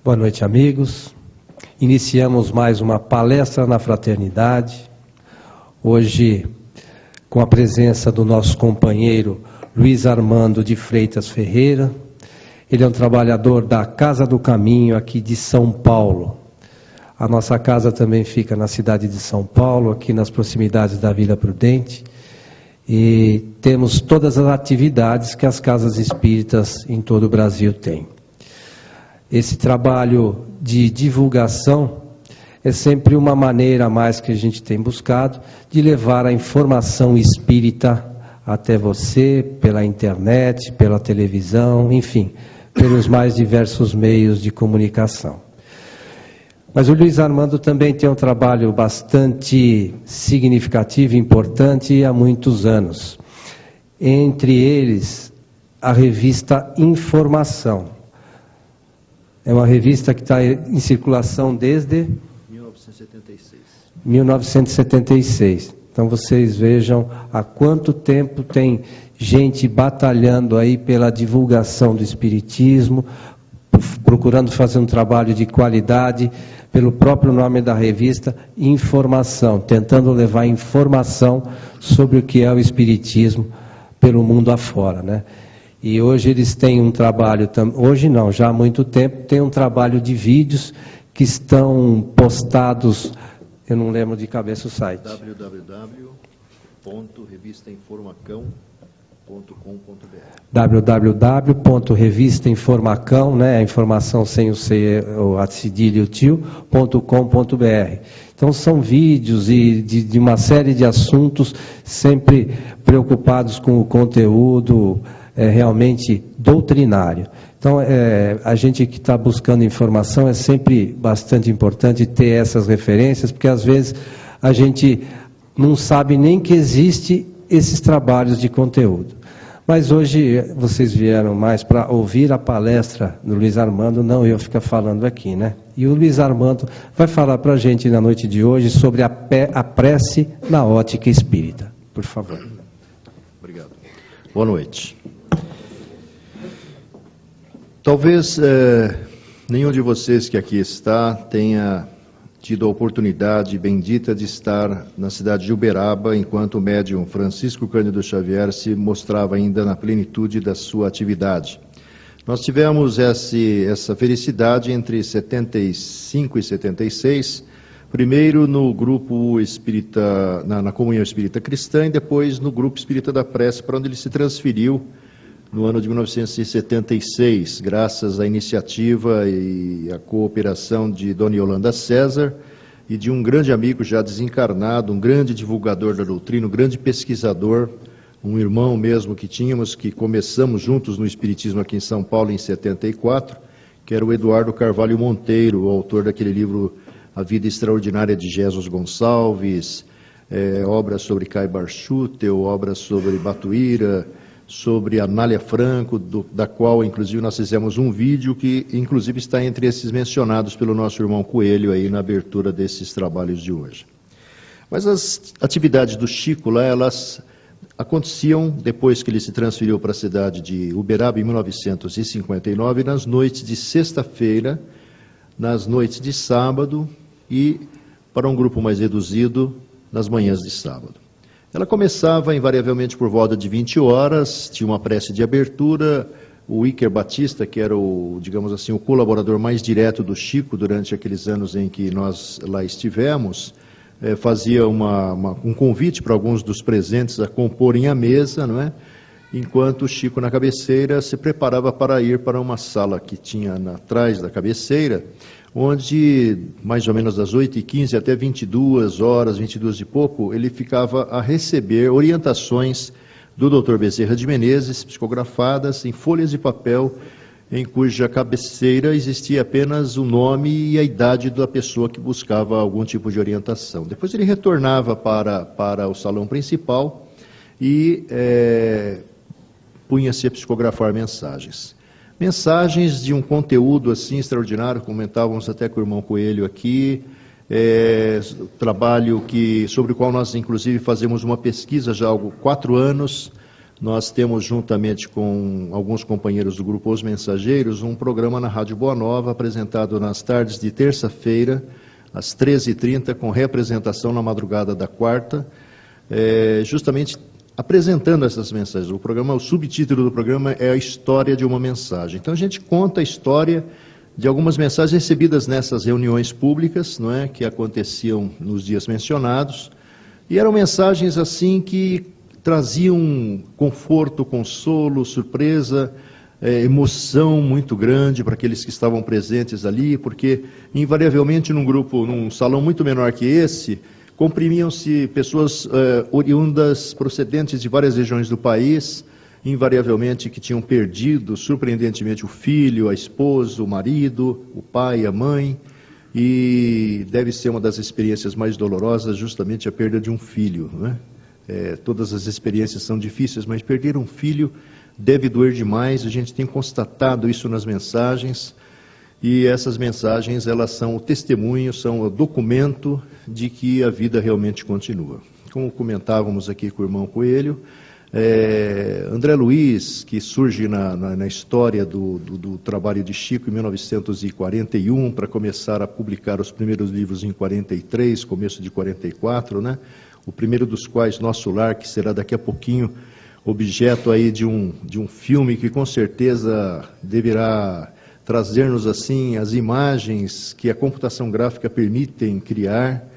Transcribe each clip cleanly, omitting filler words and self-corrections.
Boa noite, amigos. Iniciamos mais uma palestra na fraternidade. Hoje, com a presença do nosso companheiro Luiz Armando de Freitas Ferreira. Ele é um trabalhador da Casa do Caminho aqui de São Paulo. A nossa casa também fica na cidade de São Paulo, aqui nas proximidades da Vila Prudente. E temos todas as atividades que as casas espíritas em todo o Brasil têm. Esse trabalho de divulgação é sempre uma maneira a mais que a gente tem buscado de levar a informação espírita até você, pela internet, pela televisão, enfim, pelos mais diversos meios de comunicação. Mas o Luiz Armando também tem um trabalho bastante significativo e importante há muitos anos. Entre eles, a revista Informação. É uma revista que está em circulação desde 1976. Então vocês vejam há quanto tempo tem gente batalhando aí pela divulgação do Espiritismo, procurando fazer um trabalho de qualidade, pelo próprio nome da revista, Informação, tentando levar informação sobre o que é o Espiritismo pelo mundo afora, né? E hoje eles têm um trabalho, hoje não, já há muito tempo, tem um trabalho de vídeos que estão postados, eu não lembro de cabeça o site. www.revistainformacão.com.br www.revistainformacão, né, a informação sem o C, a cedilha e o tio.com.br. Então são vídeos e de uma série de assuntos sempre preocupados com o conteúdo realmente doutrinário. Então a gente que está buscando informação é sempre bastante importante ter essas referências, porque às vezes a gente não sabe nem que existe esses trabalhos de conteúdo. Mas hoje vocês vieram mais para ouvir a palestra do Luiz Armando, não eu ficar falando aqui, né? E o Luiz Armando vai falar para a gente na noite de hoje sobre a prece na ótica espírita. Por favor. Obrigado. Boa noite. Talvez nenhum de vocês que aqui está tenha tido a oportunidade bendita de estar na cidade de Uberaba, enquanto o médium Francisco Cândido Xavier se mostrava ainda na plenitude da sua atividade. Nós tivemos essa felicidade entre 75 e 76, primeiro no grupo espírita, na Comunhão Espírita Cristã, e depois no grupo Espírita da Prece, para onde ele se transferiu no ano de 1976, graças à iniciativa e à cooperação de Dona Yolanda César e de um grande amigo já desencarnado, um grande divulgador da doutrina, um grande pesquisador, um irmão mesmo que tínhamos, que começamos juntos no Espiritismo aqui em São Paulo em 74, que era o Eduardo Carvalho Monteiro, o autor daquele livro A Vida Extraordinária de Jesus Gonçalves, obras sobre Caibar Schutel, obras sobre Batuíra, sobre Anália Franco, da qual inclusive nós fizemos um vídeo que inclusive está entre esses mencionados pelo nosso irmão Coelho aí na abertura desses trabalhos de hoje. Mas as atividades do Chico lá, elas aconteciam depois que ele se transferiu para a cidade de Uberaba em 1959, nas noites de sexta-feira, nas noites de sábado e, para um grupo mais reduzido, nas manhãs de sábado. Ela começava invariavelmente por volta de 20 horas, tinha uma prece de abertura. O Iker Batista, que era digamos assim, o colaborador mais direto do Chico durante aqueles anos em que nós lá estivemos, fazia um convite para alguns dos presentes a comporem a mesa, não é? Enquanto o Chico na cabeceira se preparava para ir para uma sala que tinha atrás da cabeceira, onde mais ou menos das 8h15 até 22 horas, 22 e pouco, ele ficava a receber orientações do Dr. Bezerra de Menezes, psicografadas em folhas de papel, em cuja cabeceira existia apenas o nome e a idade da pessoa que buscava algum tipo de orientação. Depois ele retornava para o salão principal e punha-se a psicografar mensagens. Mensagens de um conteúdo assim extraordinário, comentávamos até com o irmão Coelho aqui, trabalho sobre o qual nós inclusive fazemos uma pesquisa já há 4 anos, nós temos, juntamente com alguns companheiros do grupo Os Mensageiros, um programa na Rádio Boa Nova, apresentado nas tardes de terça-feira, às 13h30, com representação na madrugada da quarta, justamente apresentando essas mensagens. O subtítulo do programa é A História de uma Mensagem. Então a gente conta a história de algumas mensagens recebidas nessas reuniões públicas, não é, que aconteciam nos dias mencionados, e eram mensagens assim que traziam conforto, consolo, surpresa, emoção muito grande para aqueles que estavam presentes ali, porque invariavelmente num salão muito menor que esse, comprimiam-se pessoas oriundas, procedentes de várias regiões do país, invariavelmente que tinham perdido, surpreendentemente, o filho, a esposa, o marido, o pai, a mãe, e deve ser uma das experiências mais dolorosas justamente a perda de um filho, não é? Todas as experiências são difíceis, mas perder um filho deve doer demais. A gente tem constatado isso nas mensagens, e essas mensagens, elas são o testemunho, são o documento de que a vida realmente continua. Como comentávamos aqui com o irmão Coelho, André Luiz, que surge na história do trabalho de Chico em 1941, para começar a publicar os primeiros livros em 43, começo de 44, né? O primeiro dos quais, Nosso Lar, que será daqui a pouquinho objeto aí de um filme que com certeza deverá trazer-nos assim as imagens que a computação gráfica permitem criar,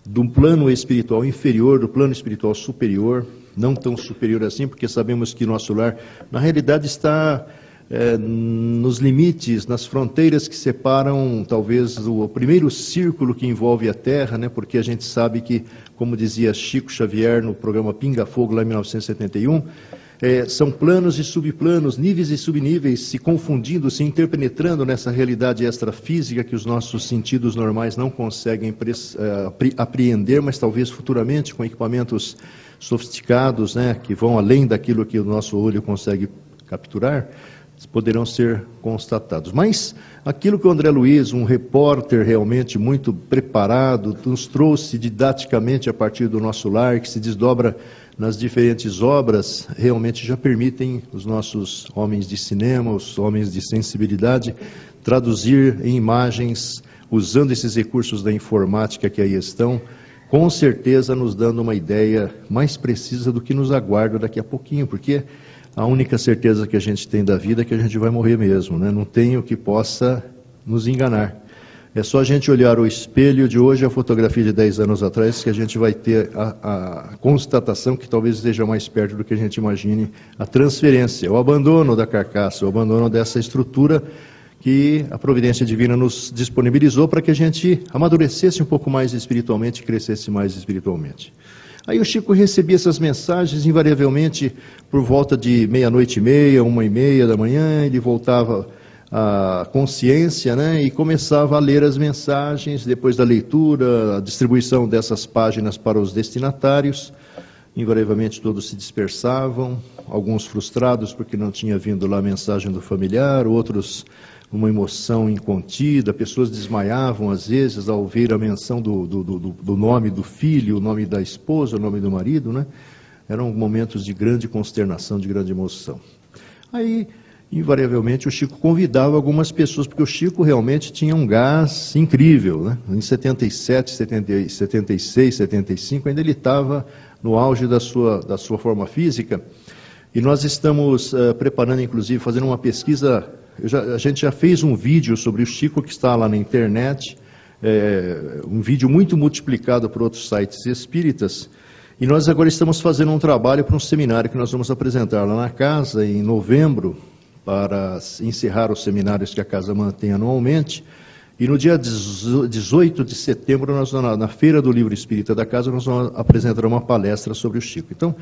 do plano espiritual inferior, do plano espiritual superior, não tão superior assim, porque sabemos que Nosso Lar, na realidade, está nos limites, nas fronteiras que separam, talvez, o primeiro círculo que envolve a Terra, né? Porque a gente sabe que, como dizia Chico Xavier no programa Pinga Fogo, lá em 1971, são planos e subplanos, níveis e subníveis, se confundindo, se interpenetrando nessa realidade extrafísica que os nossos sentidos normais não conseguem apreender, mas talvez futuramente, com equipamentos sofisticados, né, que vão além daquilo que o nosso olho consegue capturar, poderão ser constatados. Mas aquilo que o André Luiz, um repórter realmente muito preparado, nos trouxe didaticamente a partir do Nosso Lar, que se desdobra nas diferentes obras, realmente já permitem os nossos homens de cinema, os homens de sensibilidade, traduzir em imagens, usando esses recursos da informática que aí estão, com certeza nos dando uma ideia mais precisa do que nos aguarda daqui a pouquinho, porque a única certeza que a gente tem da vida é que a gente vai morrer mesmo, né? Não tem o que possa nos enganar. É só a gente olhar o espelho de hoje, a fotografia de 10 anos atrás, que a gente vai ter a constatação que talvez esteja mais perto do que a gente imagine, a transferência, o abandono da carcaça, o abandono dessa estrutura que a providência divina nos disponibilizou para que a gente amadurecesse um pouco mais espiritualmente e crescesse mais espiritualmente. Aí o Chico recebia essas mensagens, invariavelmente, por volta de 00:30, 1:30 da manhã, ele voltava à consciência, né, e começava a ler as mensagens, depois da leitura, a distribuição dessas páginas para os destinatários. Invariavelmente todos se dispersavam, alguns frustrados porque não tinha vindo lá a mensagem do familiar, outros uma emoção incontida, pessoas desmaiavam às vezes ao ouvir a menção do nome do filho, o nome da esposa, o nome do marido, né? Eram momentos de grande consternação, de grande emoção. Aí, invariavelmente, o Chico convidava algumas pessoas, porque o Chico realmente tinha um gás incrível, né? Em 77, 76, 75, ainda ele estava no auge da sua forma física, e nós estamos preparando, inclusive, fazendo uma pesquisa. A gente já fez um vídeo sobre o Chico que está lá na internet, um vídeo muito multiplicado por outros sites espíritas, e nós agora estamos fazendo um trabalho para um seminário que nós vamos apresentar lá na casa em novembro, para encerrar os seminários que a casa mantém anualmente, e no dia 18 de setembro, na Feira do Livro Espírita da casa, nós vamos apresentar uma palestra sobre o Chico. Então,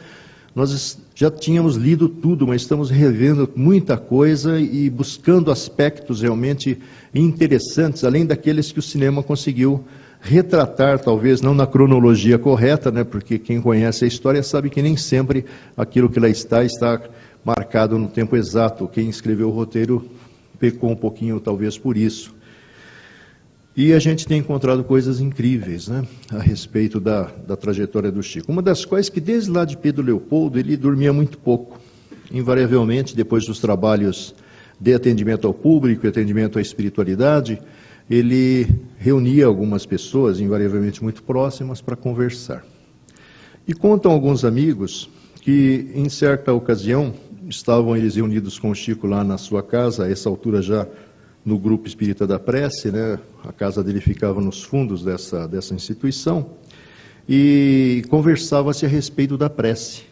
nós já tínhamos lido tudo, mas estamos revendo muita coisa e buscando aspectos realmente interessantes, além daqueles que o cinema conseguiu retratar, talvez não na cronologia correta, né? Porque quem conhece a história sabe que nem sempre aquilo que lá está marcado no tempo exato. Quem escreveu o roteiro pecou um pouquinho, talvez, por isso. E a gente tem encontrado coisas incríveis, né, a respeito da trajetória do Chico. Uma das quais que desde lá de Pedro Leopoldo ele dormia muito pouco. invariavelmente, depois dos trabalhos de atendimento ao público e atendimento à espiritualidade, ele reunia algumas pessoas, invariavelmente muito próximas, para conversar. E contam alguns amigos que, em certa ocasião, estavam eles reunidos com o Chico lá na sua casa, a essa altura já no Grupo Espírita da Prece, né? A casa dele ficava nos fundos dessa instituição, e conversava-se a respeito da prece.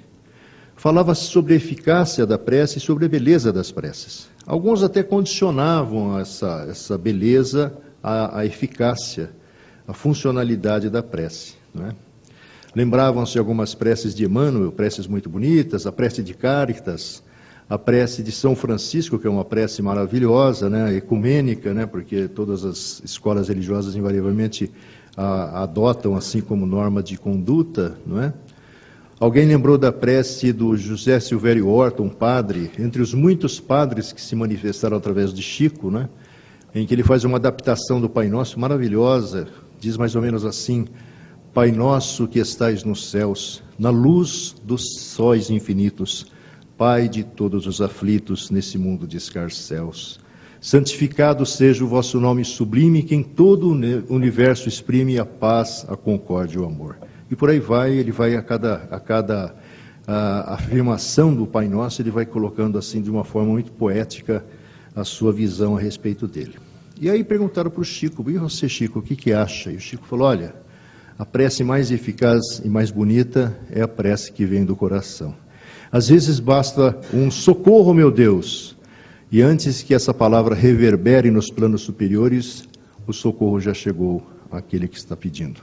Falava-se sobre a eficácia da prece e sobre a beleza das preces. Alguns até condicionavam essa beleza à eficácia, à funcionalidade da prece, não é? Lembravam-se algumas preces de Emmanuel, preces muito bonitas, a prece de Cáritas, a prece de São Francisco, que é uma prece maravilhosa, né, ecumênica, né, porque todas as escolas religiosas invariavelmente a adotam assim como norma de conduta, não é? Alguém lembrou da prece do José Silvério Horta, um padre, entre os muitos padres que se manifestaram através de Chico, né, em que ele faz uma adaptação do Pai Nosso maravilhosa, diz mais ou menos assim: Pai nosso que estais nos céus, na luz dos sóis infinitos, Pai de todos os aflitos nesse mundo de escarcéus, santificado seja o vosso nome sublime, que em todo o universo exprime a paz, a concórdia e o amor. E por aí vai, ele vai a cada afirmação do Pai Nosso, ele vai colocando assim de uma forma muito poética a sua visão a respeito dele. E aí perguntaram para o Chico: e você, Chico, o que acha? E o Chico falou: olha, a prece mais eficaz e mais bonita é a prece que vem do coração. Às vezes basta um socorro, meu Deus, e antes que essa palavra reverbere nos planos superiores, o socorro já chegou àquele que está pedindo.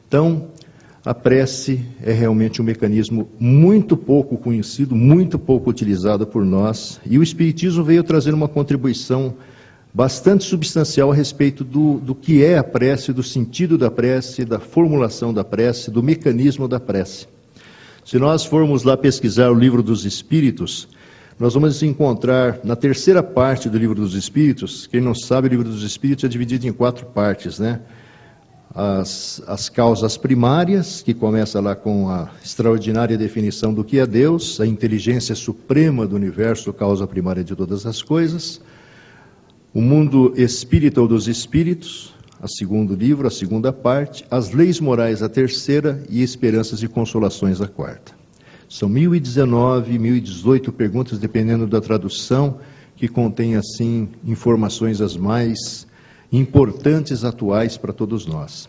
Então, a prece é realmente um mecanismo muito pouco conhecido, muito pouco utilizado por nós, e o Espiritismo veio trazer uma contribuição bastante substancial a respeito do que é a prece, do sentido da prece, da formulação da prece, do mecanismo da prece. Se nós formos lá pesquisar o Livro dos Espíritos, nós vamos encontrar na terceira parte do Livro dos Espíritos, quem não sabe, o Livro dos Espíritos é dividido em 4 partes, né? As causas primárias, que começa lá com a extraordinária definição do que é Deus, a inteligência suprema do universo, causa primária de todas as coisas. O mundo espírita ou dos espíritos, a segundo livro, a segunda parte, as leis morais, a terceira, e esperanças e consolações, a quarta. São 1019, 1018 perguntas, dependendo da tradução, que contém, assim, informações as mais importantes, atuais para todos nós.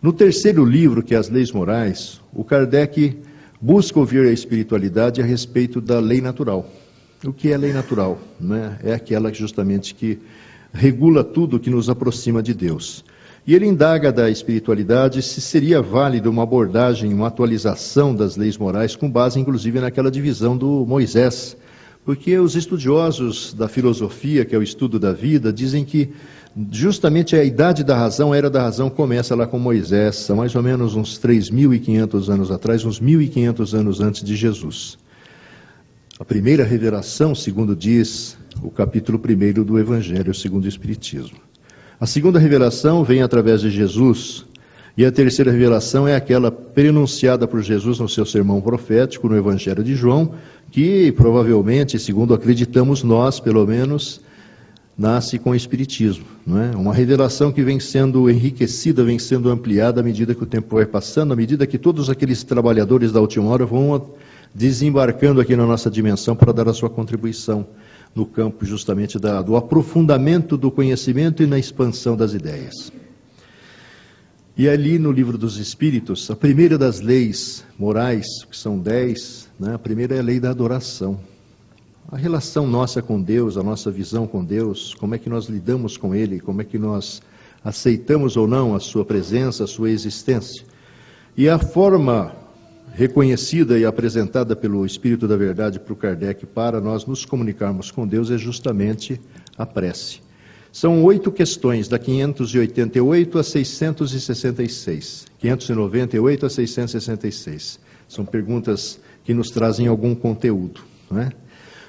No terceiro livro, que é as leis morais, o Kardec busca ouvir a espiritualidade a respeito da lei natural. O que é lei natural? Né? É aquela justamente que regula tudo que nos aproxima de Deus. E ele indaga da espiritualidade se seria válida uma abordagem, uma atualização das leis morais, com base inclusive naquela divisão do Moisés. Porque os estudiosos da filosofia, que é o estudo da vida, dizem que justamente a idade da razão, a era da razão, começa lá com Moisés, há mais ou menos uns 3.500 anos atrás, uns 1.500 anos antes de Jesus. A primeira revelação, segundo diz o capítulo 1 do Evangelho segundo o Espiritismo. A segunda revelação vem através de Jesus, e a terceira revelação é aquela prenunciada por Jesus no seu sermão profético, no Evangelho de João, que provavelmente, segundo acreditamos nós, pelo menos, nasce com o Espiritismo, não é? Uma revelação que vem sendo enriquecida, vem sendo ampliada à medida que o tempo vai passando, à medida que todos aqueles trabalhadores da última hora vão desembarcando aqui na nossa dimensão para dar a sua contribuição no campo justamente do aprofundamento do conhecimento e na expansão das ideias. E ali no Livro dos Espíritos, a primeira das leis morais, que são 10, né? A primeira é a lei da adoração. A relação nossa com Deus, a nossa visão com Deus, como é que nós lidamos com Ele, como é que nós aceitamos ou não a Sua presença, a Sua existência. E a forma reconhecida e apresentada pelo Espírito da Verdade para o Kardec para nós nos comunicarmos com Deus é justamente a prece. São 8 questões, da 588 a 666, 598 a 666. São perguntas que nos trazem algum conteúdo, não é?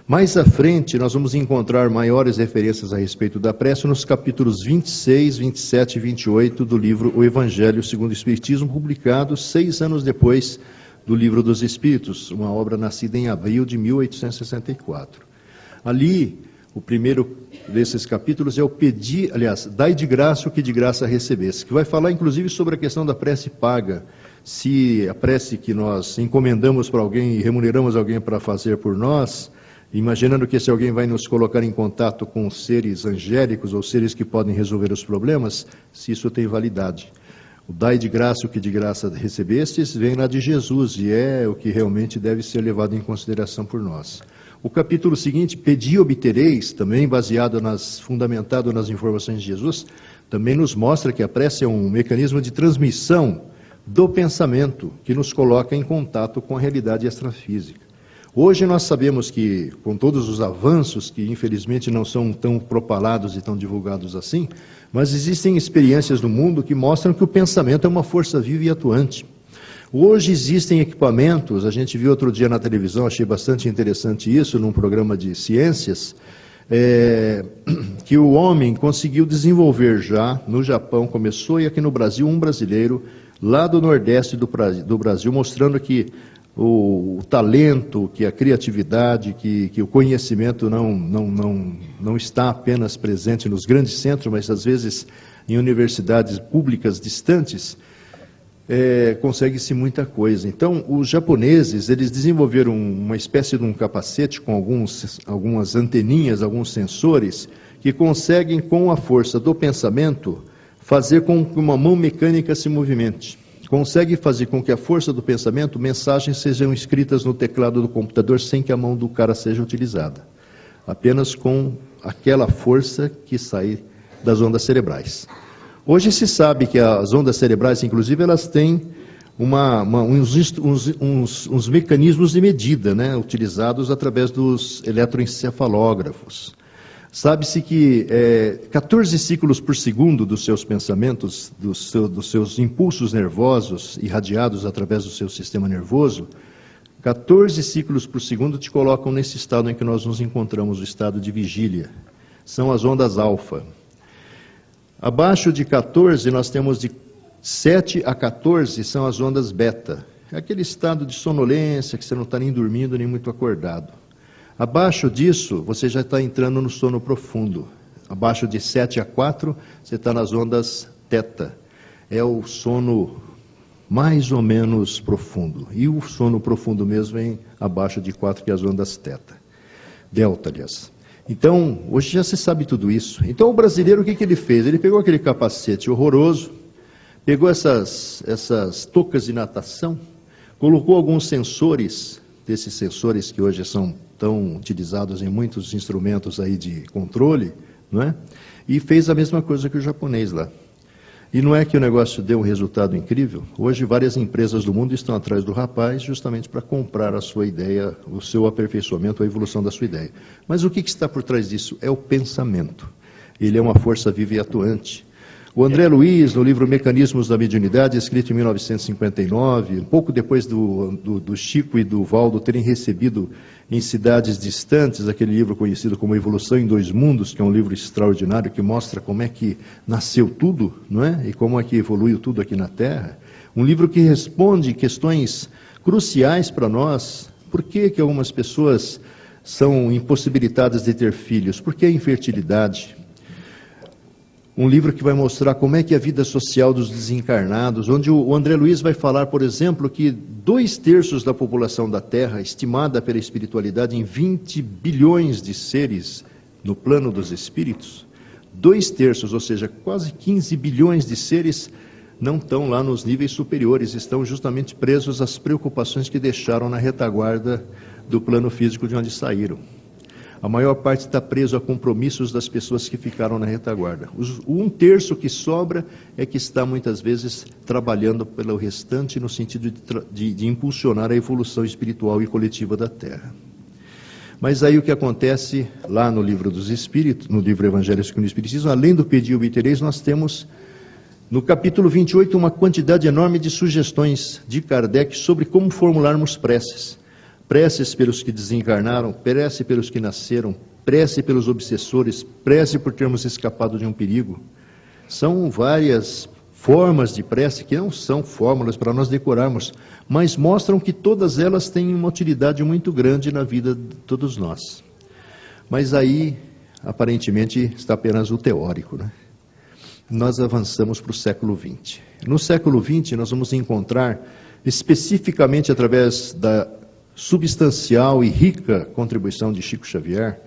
Mais à frente, nós vamos encontrar maiores referências a respeito da prece nos capítulos 26, 27 e 28 do livro O Evangelho segundo o Espiritismo, publicado 6 anos depois do Livro dos Espíritos, uma obra nascida em abril de 1864. Ali, o primeiro desses capítulos é o pedir, aliás, dai de graça o que de graça recebesse, que vai falar inclusive sobre a questão da prece paga. Se a prece que nós encomendamos para alguém e remuneramos alguém para fazer por nós, imaginando que esse alguém vai nos colocar em contato com seres angélicos ou seres que podem resolver os problemas, se isso tem validade. O dai de graça o que de graça recebestes vem lá de Jesus e é o que realmente deve ser levado em consideração por nós. O capítulo seguinte, pedi e obtereis, também fundamentado nas informações de Jesus, também nos mostra que a prece é um mecanismo de transmissão do pensamento que nos coloca em contato com a realidade extrafísica. Hoje nós sabemos que, com todos os avanços, que infelizmente não são tão propalados e tão divulgados assim, mas existem experiências no mundo que mostram que o pensamento é uma força viva e atuante. Hoje existem equipamentos, a gente viu outro dia na televisão, achei bastante interessante isso, num programa de ciências, que o homem conseguiu desenvolver já, no Japão começou, e aqui no Brasil, um brasileiro, lá do Nordeste do Brasil, mostrando que o talento, que a criatividade, que o conhecimento não está apenas presente nos grandes centros, mas às vezes em universidades públicas distantes, consegue-se muita coisa. Então, os japoneses, eles desenvolveram uma espécie de um capacete com algumas anteninhas, alguns sensores, que conseguem, com a força do pensamento, fazer com que uma mão mecânica se movimente. Consegue fazer com que a força do pensamento, mensagens sejam escritas no teclado do computador sem que a mão do cara seja utilizada. Apenas com aquela força que sai das ondas cerebrais. Hoje se sabe que as ondas cerebrais, inclusive, elas têm uns mecanismos de medida, né, utilizados através dos eletroencefalógrafos. Sabe-se que 14 ciclos por segundo dos seus pensamentos, dos seus impulsos nervosos irradiados através do seu sistema nervoso, 14 ciclos por segundo te colocam nesse estado em que nós nos encontramos, o estado de vigília. São as ondas alfa. Abaixo de 14, nós temos de 7 a 14, são as ondas beta. É aquele estado de sonolência que você não está nem dormindo, nem muito acordado. Abaixo disso, você já está entrando no sono profundo. Abaixo de 7 a 4, você está nas ondas teta. É o sono mais ou menos profundo. E o sono profundo mesmo vem abaixo de 4, que é as ondas teta. Delta, aliás. Então, hoje já se sabe tudo isso. Então, o brasileiro, o que ele fez? Ele pegou aquele capacete horroroso, pegou essas toucas de natação, colocou alguns sensores, desses sensores que hoje são tão utilizados em muitos instrumentos aí de controle, não é? E fez a mesma coisa que o japonês lá. E não é que o negócio deu um resultado incrível? Hoje várias empresas do mundo estão atrás do rapaz justamente para comprar a sua ideia, o seu aperfeiçoamento, a evolução da sua ideia. Mas o que está por trás disso? É o pensamento. Ele é uma força viva e atuante. O André Luiz, no livro Mecanismos da Mediunidade, escrito em 1959, um pouco depois do Chico e do Valdo terem recebido em cidades distantes aquele livro conhecido como Evolução em Dois Mundos, que é um livro extraordinário que mostra como é que nasceu tudo, não é? E como é que evoluiu tudo aqui na Terra. Um livro que responde questões cruciais para nós. Por que algumas pessoas são impossibilitadas de ter filhos? Por que a infertilidade? Um livro que vai mostrar como é que é a vida social dos desencarnados, onde o André Luiz vai falar, por exemplo, que 2/3 da população da Terra, estimada pela espiritualidade em 20 bilhões de seres no plano dos espíritos, 2/3, ou seja, quase 15 bilhões de seres não estão lá nos níveis superiores, estão justamente presos às preocupações que deixaram na retaguarda do plano físico de onde saíram. A maior parte está preso a compromissos das pessoas que ficaram na retaguarda. O 1/3 que sobra é que está muitas vezes trabalhando pelo restante no sentido de impulsionar a evolução espiritual e coletiva da Terra. Mas aí o que acontece lá no livro dos Espíritos, no livro Evangelho segundo o Espiritismo, além do pedir e obtereis, nós temos no capítulo 28 uma quantidade enorme de sugestões de Kardec sobre como formularmos preces. Prece pelos que desencarnaram, prece pelos que nasceram, prece pelos obsessores, prece por termos escapado de um perigo. São várias formas de prece que não são fórmulas para nós decorarmos, mas mostram que todas elas têm uma utilidade muito grande na vida de todos nós. Mas aí, aparentemente, está apenas o teórico, né? Nós avançamos para o século XX. No século XX, nós vamos encontrar, especificamente através da substancial e rica contribuição de Chico Xavier,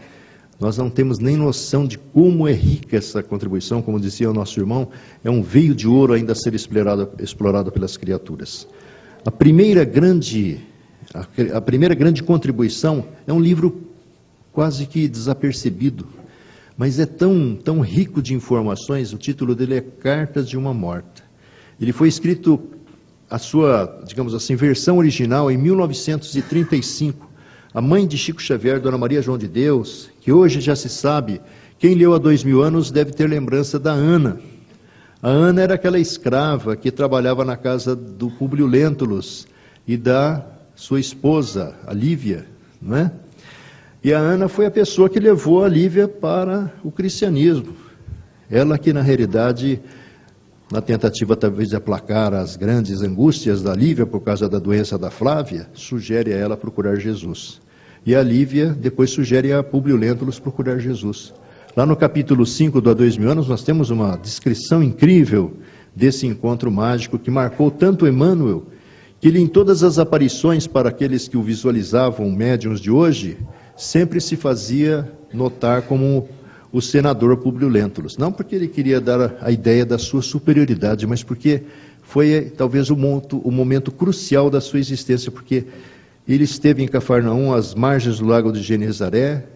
nós não temos nem noção de como é rica essa contribuição, como dizia o nosso irmão, é um veio de ouro ainda a ser explorado pelas criaturas. A primeira grande contribuição é um livro quase que desapercebido, mas é tão rico de informações. O título dele é Cartas de uma Morta. Ele foi escrito, a sua, digamos assim, versão original em 1935. A mãe de Chico Xavier, Dona Maria João de Deus, que hoje já se sabe, quem leu há 2000 anos deve ter lembrança da Ana. A Ana era aquela escrava que trabalhava na casa do Públio Lentulus e da sua esposa, a Lívia, não é? E a Ana foi a pessoa que levou a Lívia para o cristianismo. Ela que, na realidade, na tentativa talvez de aplacar as grandes angústias da Lívia por causa da doença da Flávia, sugere a ela procurar Jesus. E a Lívia depois sugere a Públio Lentulus procurar Jesus. Lá no capítulo 5 do Há 2000 anos, nós temos uma descrição incrível desse encontro mágico que marcou tanto Emmanuel, que ele, em todas as aparições para aqueles que o visualizavam, médiuns de hoje, sempre se fazia notar como o senador Públio Lentulus. Não porque ele queria dar a ideia da sua superioridade, mas porque foi talvez o momento crucial da sua existência, porque ele esteve em Cafarnaum, às margens do lago de Genezaré,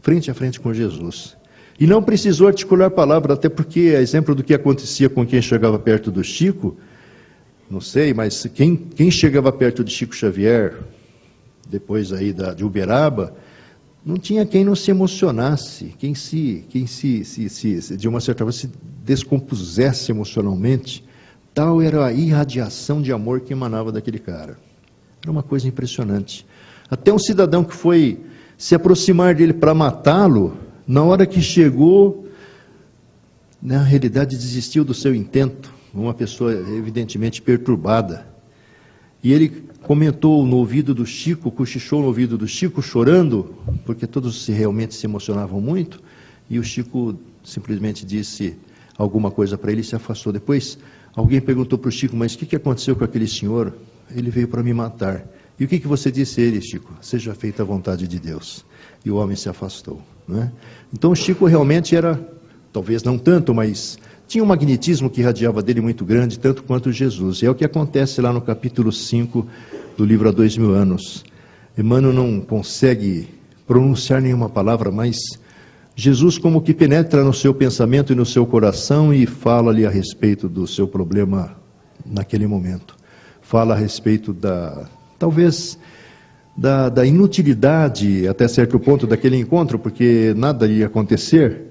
frente a frente com Jesus. E não precisou articular palavra, até porque, a exemplo do que acontecia com quem chegava perto do Chico, não sei, mas quem chegava perto de Chico Xavier, depois aí de Uberaba, não tinha quem não se emocionasse, quem de uma certa forma se descompusesse emocionalmente. Tal era a irradiação de amor que emanava daquele cara. Era uma coisa impressionante. Até um cidadão que foi se aproximar dele para matá-lo, na hora que chegou, na realidade desistiu do seu intento. Uma pessoa evidentemente perturbada. E ele comentou no ouvido do Chico, cochichou no ouvido do Chico, chorando, porque todos realmente se emocionavam muito, e o Chico simplesmente disse alguma coisa para ele e se afastou. Depois, alguém perguntou para o Chico, mas o que aconteceu com aquele senhor? Ele veio para me matar. E o que você disse a ele, Chico? Seja feita a vontade de Deus. E o homem se afastou, não é? Então o Chico realmente era, talvez não tanto, mas tinha um magnetismo que irradiava dele muito grande, tanto quanto Jesus. E é o que acontece lá no capítulo 5 do livro Há 2000 anos. Emmanuel não consegue pronunciar nenhuma palavra, mas Jesus como que penetra no seu pensamento e no seu coração e fala-lhe a respeito do seu problema naquele momento. Fala a respeito talvez da inutilidade, até certo ponto, daquele encontro, porque nada ia acontecer.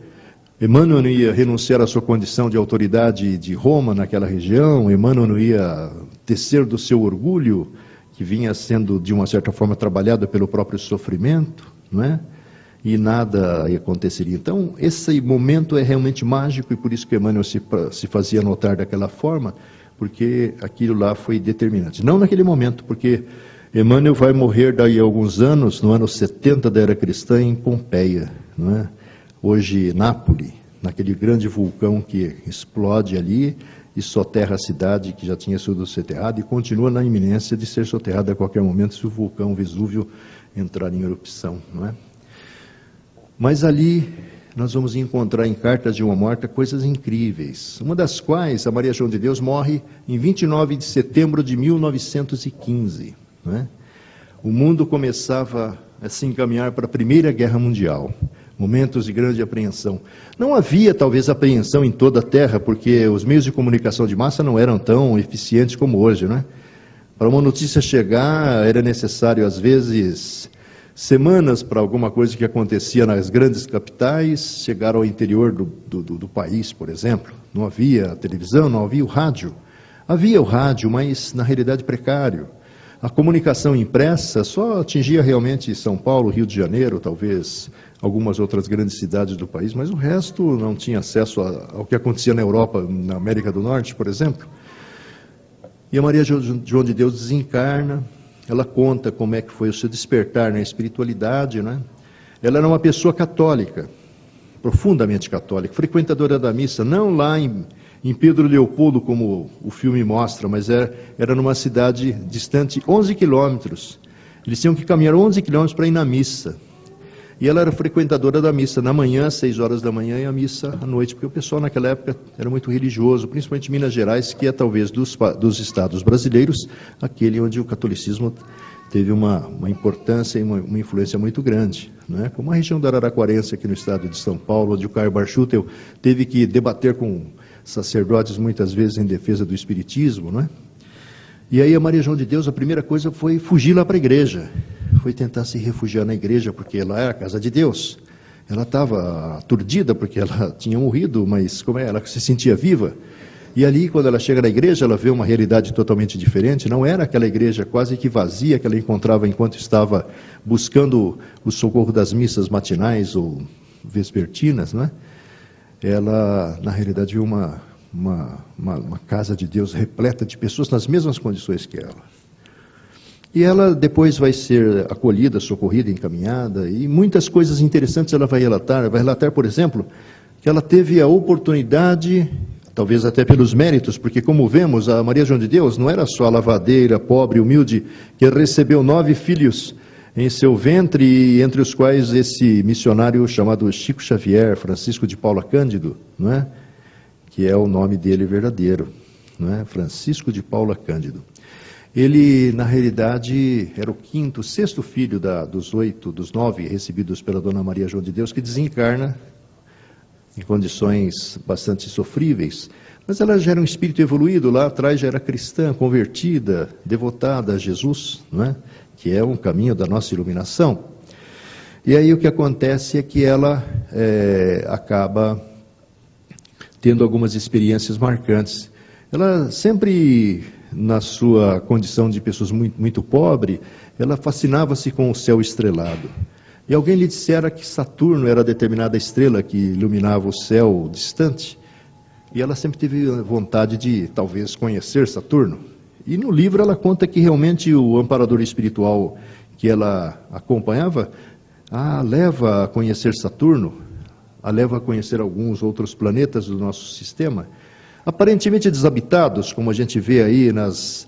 Emmanuel não ia renunciar à sua condição de autoridade de Roma naquela região, Emmanuel não ia descer do seu orgulho, que vinha sendo, de uma certa forma, trabalhado pelo próprio sofrimento, não é? E nada aconteceria. Então, esse momento é realmente mágico, e por isso que Emmanuel se fazia notar daquela forma, porque aquilo lá foi determinante. Não naquele momento, porque Emmanuel vai morrer daí a alguns anos, no ano 70 da era cristã, em Pompeia, não é? Hoje, Nápoles, naquele grande vulcão que explode ali e soterra a cidade que já tinha sido soterrada e continua na iminência de ser soterrada a qualquer momento se o vulcão Vesúvio entrar em erupção, não é? Mas ali nós vamos encontrar em Cartas de uma Morta coisas incríveis, uma das quais a Maria João de Deus morre em 29 de setembro de 1915, não é? O mundo começava a se encaminhar para a Primeira Guerra Mundial. Momentos de grande apreensão. Não havia, talvez, apreensão em toda a Terra, porque os meios de comunicação de massa não eram tão eficientes como hoje, né? Para uma notícia chegar, era necessário, às vezes, semanas para alguma coisa que acontecia nas grandes capitais chegar ao interior do país, por exemplo. Não havia televisão, não havia o rádio. Havia o rádio, mas, na realidade, precário. A comunicação impressa só atingia realmente São Paulo, Rio de Janeiro, talvez algumas outras grandes cidades do país, mas o resto não tinha acesso ao que acontecia na Europa, na América do Norte, por exemplo. E a Maria João de Deus desencarna, ela conta como é que foi o seu despertar na espiritualidade, né? Ela era uma pessoa católica, profundamente católica, frequentadora da missa, não lá em Pedro Leopoldo, como o filme mostra, mas era numa cidade distante 11 quilômetros. Eles tinham que caminhar 11 quilômetros para ir na missa. E ela era frequentadora da missa na manhã, às 6 horas da manhã, e a missa à noite, porque o pessoal naquela época era muito religioso, principalmente Minas Gerais, que é talvez dos estados brasileiros, aquele onde o catolicismo teve uma importância e uma influência muito grande, né? Como a região da Araraquarense, aqui no estado de São Paulo, onde o Caio Barchutel teve que debater com sacerdotes muitas vezes em defesa do espiritismo, né? E aí a Maria João de Deus, a primeira coisa foi fugir lá para a igreja, foi tentar se refugiar na igreja, porque lá era a casa de Deus. Ela estava aturdida porque ela tinha morrido, mas como ela se sentia viva. E ali, quando ela chega na igreja, ela vê uma realidade totalmente diferente. Não era aquela igreja quase que vazia que ela encontrava enquanto estava buscando o socorro das missas matinais ou vespertinas, né? Ela, na realidade, viu uma casa de Deus repleta de pessoas nas mesmas condições que ela. E ela depois vai ser acolhida, socorrida, encaminhada, e muitas coisas interessantes ela vai relatar. Vai relatar, por exemplo, que ela teve a oportunidade, talvez até pelos méritos, porque como vemos, a Maria João de Deus não era só a lavadeira, pobre, humilde, que recebeu 9 filhos em seu ventre, entre os quais esse missionário chamado Chico Xavier, Francisco de Paula Cândido, não é? Que é o nome dele verdadeiro, não é? Francisco de Paula Cândido. Ele, na realidade, era o sexto filho dos 9 recebidos pela Dona Maria João de Deus, que desencarna em condições bastante sofríveis. Mas ela já era um espírito evoluído, lá atrás já era cristã, convertida, devotada a Jesus, não é? Que é um caminho da nossa iluminação. E aí o que acontece é que ela acaba tendo algumas experiências marcantes. Ela sempre, na sua condição de pessoa muito, muito pobre, ela fascinava-se com o céu estrelado. E alguém lhe dissera que Saturno era a determinada estrela que iluminava o céu distante, e ela sempre teve vontade de, talvez, conhecer Saturno. E no livro ela conta que realmente o amparador espiritual que ela acompanhava a leva a conhecer Saturno, a leva a conhecer alguns outros planetas do nosso sistema, aparentemente desabitados, como a gente vê aí nas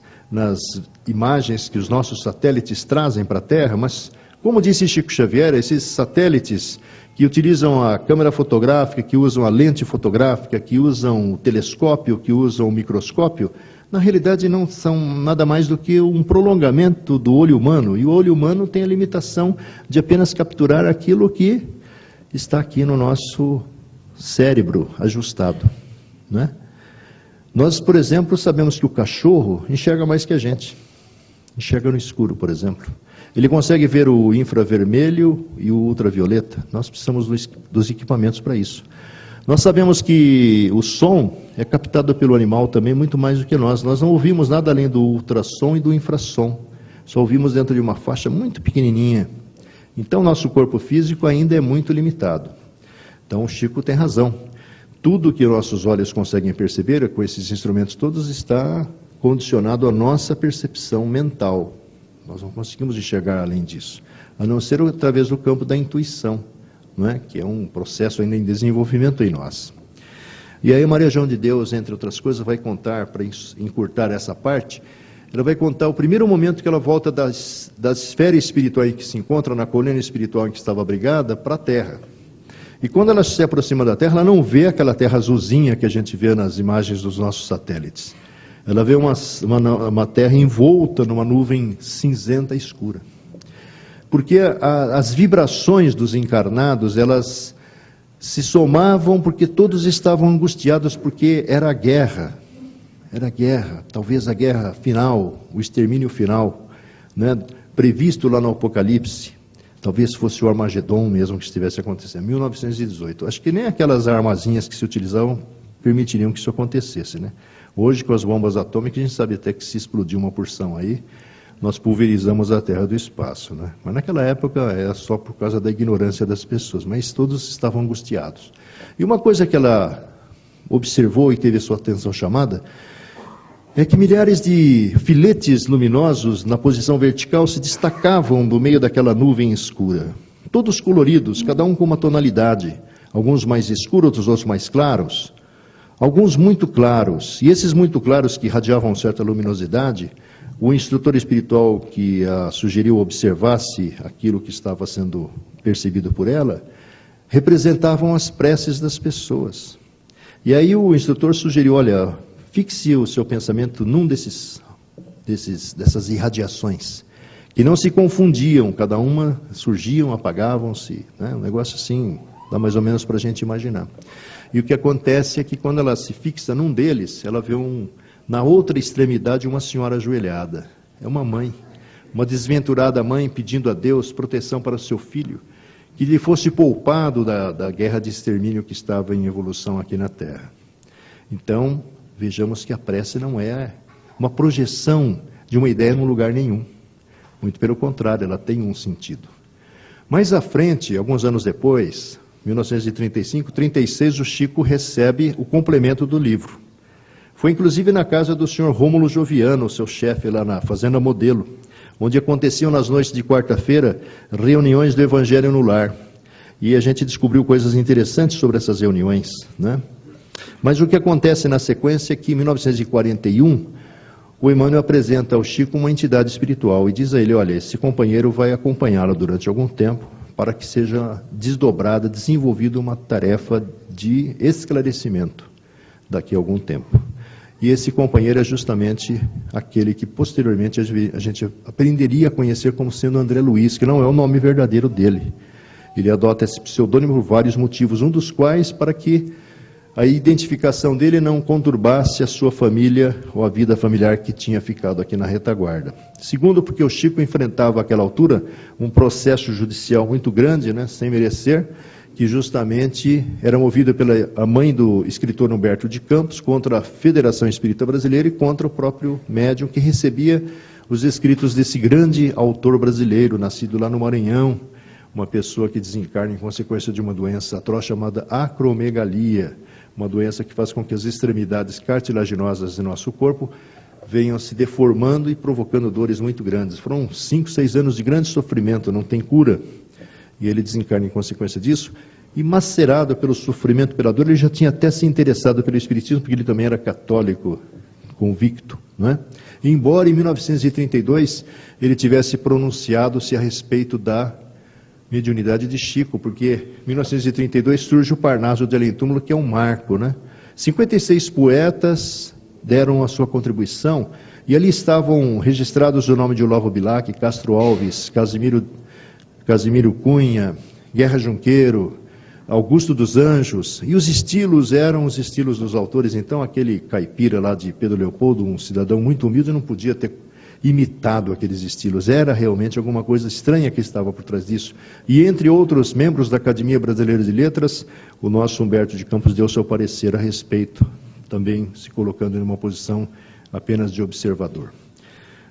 imagens que os nossos satélites trazem para a Terra, mas, como disse Chico Xavier, esses satélites que utilizam a câmera fotográfica, que usam a lente fotográfica, que usam o telescópio, que usam o microscópio, na realidade não são nada mais do que um prolongamento do olho humano, e o olho humano tem a limitação de apenas capturar aquilo que está aqui no nosso cérebro ajustado, né? Nós, por exemplo, sabemos que o cachorro enxerga mais que a gente, enxerga no escuro, por exemplo. Ele consegue ver o infravermelho e o ultravioleta. Nós precisamos dos equipamentos para isso. Nós sabemos que o som é captado pelo animal também muito mais do que nós. Nós não ouvimos nada além do ultrassom e do infrassom. Só ouvimos dentro de uma faixa muito pequenininha. Então, nosso corpo físico ainda é muito limitado. Então, o Chico tem razão. Tudo que nossos olhos conseguem perceber com esses instrumentos todos está condicionado à nossa percepção mental. Nós não conseguimos enxergar além disso, a não ser através do campo da intuição, não é? Que é um processo ainda em desenvolvimento em nós. E aí Maria João de Deus, entre outras coisas, vai contar, para encurtar essa parte, ela vai contar o primeiro momento que ela volta da esfera espiritual em que se encontra, na colina espiritual em que estava abrigada, para a Terra. E quando ela se aproxima da Terra, ela não vê aquela terra azulzinha que a gente vê nas imagens dos nossos satélites. Ela vê uma terra envolta numa nuvem cinzenta escura. Porque as vibrações dos encarnados, elas se somavam porque todos estavam angustiados, porque era a guerra. Era a guerra, talvez a guerra final, o extermínio final, né, previsto lá no Apocalipse. Talvez fosse o Armagedon mesmo que estivesse acontecendo, 1918. Acho que nem aquelas armazinhas que se utilizavam permitiriam que isso acontecesse, né? Hoje, com as bombas atômicas, a gente sabe até que se explodiu uma porção aí, nós pulverizamos a Terra do espaço, né? Mas naquela época era só por causa da ignorância das pessoas, mas todos estavam angustiados. E uma coisa que ela observou e teve sua atenção chamada é que milhares de filetes luminosos na posição vertical se destacavam no meio daquela nuvem escura. Todos coloridos, cada um com uma tonalidade, alguns mais escuros, outros mais claros, alguns muito claros. E esses muito claros que irradiavam certa luminosidade, o instrutor espiritual que a sugeriu observasse aquilo que estava sendo percebido por ela, representavam as preces das pessoas. E aí o instrutor sugeriu, olha, fixe o seu pensamento num dessas irradiações, que não se confundiam, cada uma surgiam, apagavam-se, né? Um negócio assim, dá mais ou menos para a gente imaginar. E o que acontece é que quando ela se fixa num deles, ela vê na outra extremidade uma senhora ajoelhada. É uma mãe, uma desventurada mãe pedindo a Deus proteção para o seu filho, que lhe fosse poupado da guerra de extermínio que estava em evolução aqui na Terra. Então, vejamos que a prece não é uma projeção de uma ideia num lugar nenhum. Muito pelo contrário, ela tem um sentido. Mais à frente, alguns anos depois, 1935, 36, o Chico recebe o complemento do livro. Foi inclusive na casa do senhor Rômulo Joviano, seu chefe lá na Fazenda Modelo, onde aconteciam nas noites de quarta-feira reuniões do Evangelho no Lar. E a gente descobriu coisas interessantes sobre essas reuniões, né? Mas o que acontece na sequência é que em 1941, o Emmanuel apresenta ao Chico uma entidade espiritual e diz a ele, olha, esse companheiro vai acompanhá-lo durante algum tempo para que seja desdobrada, desenvolvida uma tarefa de esclarecimento daqui a algum tempo. E esse companheiro é justamente aquele que posteriormente a gente aprenderia a conhecer como sendo André Luiz, que não é o nome verdadeiro dele. Ele adota esse pseudônimo por vários motivos, um dos quais para que a identificação dele não conturbasse a sua família ou a vida familiar que tinha ficado aqui na retaguarda. Segundo, porque o Chico enfrentava àquela altura um processo judicial muito grande, né, sem merecer, que justamente era movido pela mãe do escritor Humberto de Campos contra a Federação Espírita Brasileira e contra o próprio médium que recebia os escritos desse grande autor brasileiro, nascido lá no Maranhão, uma pessoa que desencarna em consequência de uma doença atroz chamada acromegalia, uma doença que faz com que as extremidades cartilaginosas do nosso corpo venham se deformando e provocando dores muito grandes. Foram 5, 6 anos de grande sofrimento, não tem cura. E ele desencarna em consequência disso. E macerado pelo sofrimento, pela dor, ele já tinha até se interessado pelo Espiritismo, porque ele também era católico convicto, não é? E embora em 1932 ele tivesse pronunciado-se a respeito da mediunidade de Chico, porque em 1932 surge o Parnaso de Além Túmulo, que é um marco, né? 56 poetas deram a sua contribuição, e ali estavam registrados o nome de Olavo Bilac, Castro Alves, Casimiro Cunha, Guerra Junqueiro, Augusto dos Anjos, e os estilos eram os estilos dos autores. Então aquele caipira lá de Pedro Leopoldo, um cidadão muito humilde, não podia ter imitado aqueles estilos, era realmente alguma coisa estranha que estava por trás disso. E entre outros membros da Academia Brasileira de Letras, o nosso Humberto de Campos deu seu parecer a respeito, também se colocando em uma posição apenas de observador.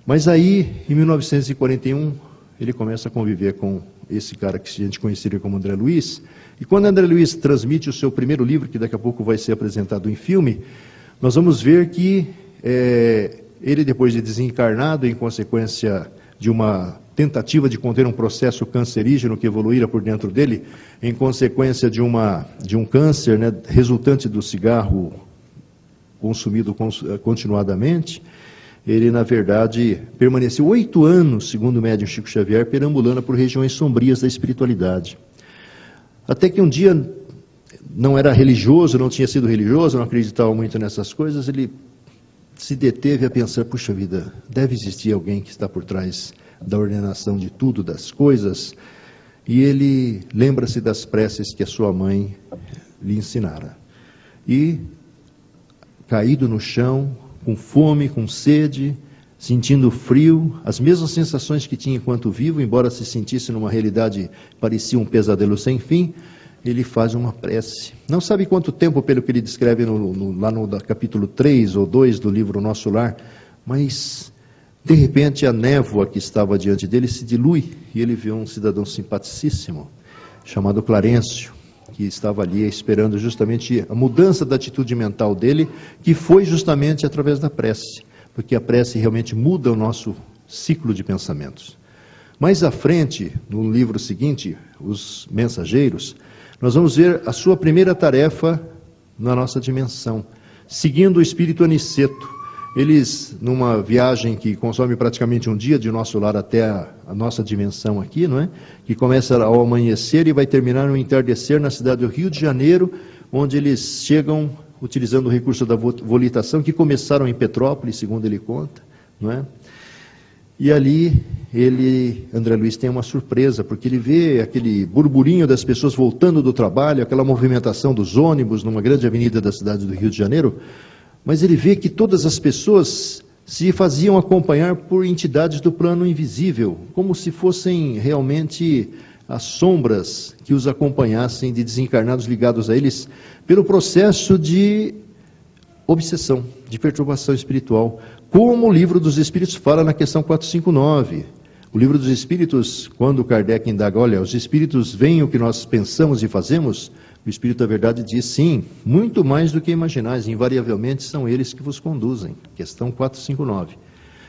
Mas aí, em 1941, ele começa a conviver com esse cara que a gente conheceria como André Luiz, e quando André Luiz transmite o seu primeiro livro, que daqui a pouco vai ser apresentado em filme, nós vamos ver que ele, depois de desencarnado, em consequência de uma tentativa de conter um processo cancerígeno que evoluíra por dentro dele, em consequência de um câncer, né, resultante do cigarro consumido continuadamente, ele, na verdade, permaneceu 8 anos, segundo o médium Chico Xavier, perambulando por regiões sombrias da espiritualidade. Até que um dia, não era religioso, não tinha sido religioso, não acreditava muito nessas coisas, ele se deteve a pensar, puxa vida, deve existir alguém que está por trás da ordenação de tudo, das coisas, e ele lembra-se das preces que a sua mãe lhe ensinara. E, caído no chão, com fome, com sede, sentindo frio, as mesmas sensações que tinha enquanto vivo, embora se sentisse numa realidade, parecia um pesadelo sem fim, ele faz uma prece. Não sabe quanto tempo, pelo que ele descreve lá no capítulo 3 ou 2 do livro Nosso Lar, mas De repente, a névoa que estava diante dele se dilui e ele vê um cidadão simpaticíssimo, chamado Clarencio, que estava ali esperando justamente a mudança da atitude mental dele, que foi justamente através da prece, porque a prece realmente muda o nosso ciclo de pensamentos. Mais à frente, no livro seguinte, Os Mensageiros, nós vamos ver a sua primeira tarefa na nossa dimensão, seguindo o espírito Aniceto. Eles, numa viagem que consome praticamente um dia de nosso lar até a nossa dimensão aqui, não é? Que começa ao amanhecer e vai terminar no entardecer na cidade do Rio de Janeiro, onde eles chegam utilizando o recurso da volitação, que começaram em Petrópolis, segundo ele conta, não é? E ali, André Luiz, tem uma surpresa, porque ele vê aquele burburinho das pessoas voltando do trabalho, aquela movimentação dos ônibus numa grande avenida da cidade do Rio de Janeiro, mas ele vê que todas as pessoas se faziam acompanhar por entidades do plano invisível, como se fossem realmente as sombras que os acompanhassem de desencarnados ligados a eles, pelo processo de obsessão, de perturbação espiritual, como o Livro dos Espíritos fala na questão 459. O Livro dos Espíritos, quando Kardec indaga, olha, os espíritos veem o que nós pensamos e fazemos, o Espírito da Verdade diz, sim, muito mais do que imaginais, invariavelmente são eles que vos conduzem. Questão 459.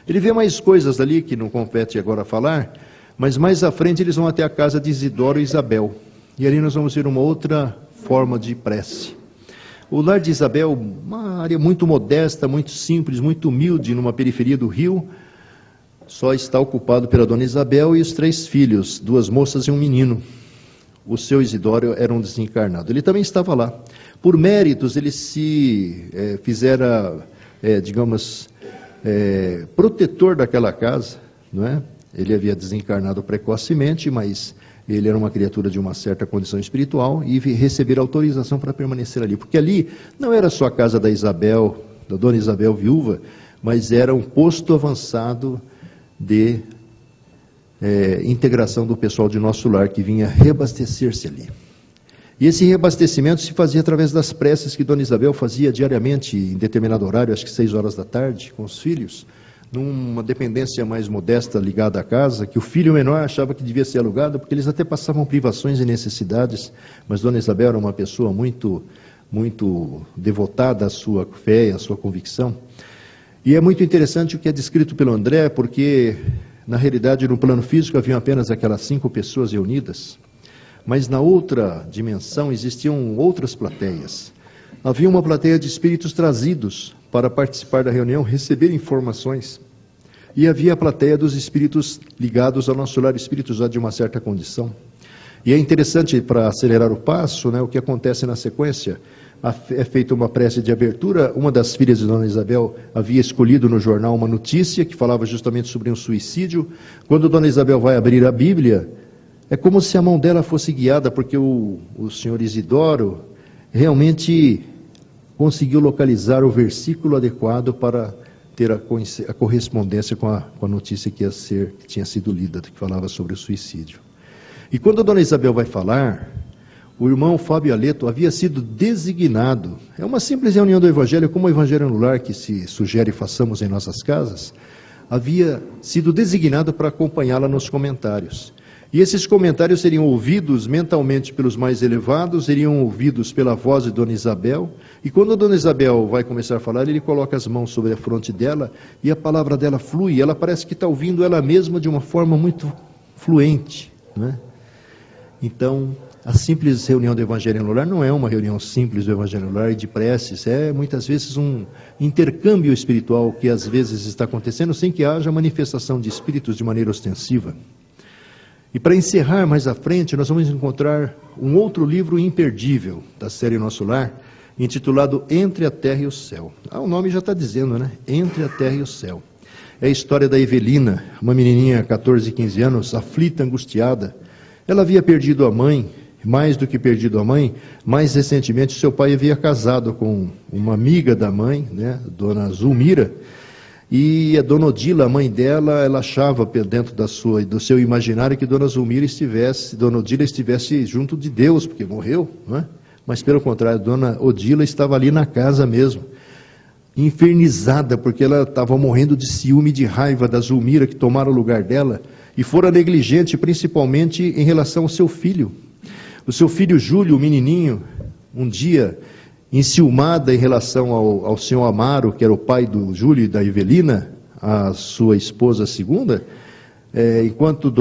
Ele vê mais coisas ali que não compete agora falar, mas mais à frente eles vão até a casa de Isidoro e Isabel. E ali nós vamos ver uma outra forma de prece. O lar de Isabel, uma área muito modesta, muito simples, muito humilde, numa periferia do Rio, só está ocupado pela dona Isabel e os 3 filhos, 2 moças e um menino. O seu Isidoro era um desencarnado. Ele também estava lá. Por méritos, ele se fizera, protetor daquela casa, não é? Ele havia desencarnado precocemente, mas ele era uma criatura de uma certa condição espiritual e receber autorização para permanecer ali. Porque ali não era só a casa da Isabel, da dona Isabel viúva, mas era um posto avançado de integração do pessoal de nosso lar, que vinha reabastecer-se ali. E esse reabastecimento se fazia através das preces que dona Isabel fazia diariamente, em determinado horário, acho que 6 horas da tarde, com os filhos, numa dependência mais modesta ligada à casa, que o filho menor achava que devia ser alugado, porque eles até passavam privações e necessidades, mas dona Isabel era uma pessoa muito, muito devotada à sua fé, à sua convicção. E é muito interessante o que é descrito pelo André, porque na realidade, no plano físico, haviam apenas aquelas 5 pessoas reunidas, mas na outra dimensão existiam outras plateias. Havia uma plateia de espíritos trazidos para participar da reunião, receber informações, e havia a plateia dos espíritos ligados ao nosso lar, espíritos já de uma certa condição. E é interessante, para acelerar o passo, né, o que acontece na sequência. É feita uma prece de abertura. Uma das filhas de dona Isabel havia escolhido no jornal uma notícia que falava justamente sobre um suicídio. Quando dona Isabel vai abrir a Bíblia, é como se a mão dela fosse guiada, porque o senhor Isidoro realmente conseguiu localizar o versículo adequado para ter a correspondência com a notícia que tinha sido lida, que falava sobre o suicídio. E quando a dona Isabel vai falar, o irmão Fábio Aleto havia sido designado. É uma simples reunião do Evangelho, como o Evangelho no Lar, que se sugere façamos em nossas casas, havia sido designado para acompanhá-la nos comentários. E esses comentários seriam ouvidos mentalmente pelos mais elevados, seriam ouvidos pela voz de dona Isabel, e quando a dona Isabel vai começar a falar, ele coloca as mãos sobre a fronte dela, e a palavra dela flui, ela parece que está ouvindo ela mesma de uma forma muito fluente, né? Então, a simples reunião do Evangelho no Lar não é uma reunião simples do Evangelho no Lar e de preces, é muitas vezes um intercâmbio espiritual que às vezes está acontecendo sem que haja manifestação de espíritos de maneira ostensiva. E para encerrar mais à frente, nós vamos encontrar um outro livro imperdível da série Nosso Lar, intitulado Entre a Terra e o Céu. O nome já está dizendo, né? Entre a Terra e o Céu. É a história da Evelina, uma menininha de 14, 15 anos, aflita, angustiada. Ela havia perdido a mãe, mais do que perdido a mãe, mais recentemente seu pai havia casado com uma amiga da mãe, né, dona Zulmira, e a dona Odila, a mãe dela, ela achava dentro do seu imaginário que dona Odila estivesse junto de Deus, porque morreu, né? Mas pelo contrário, dona Odila estava ali na casa mesmo. infernizada, porque ela estava morrendo de ciúme e de raiva da Zulmira, que tomaram o lugar dela, e fora negligente, principalmente em relação ao seu filho. O seu filho Júlio, o menininho, um dia, enciumada em relação ao senhor Amaro, que era o pai do Júlio e da Evelina, a sua esposa segunda, enquanto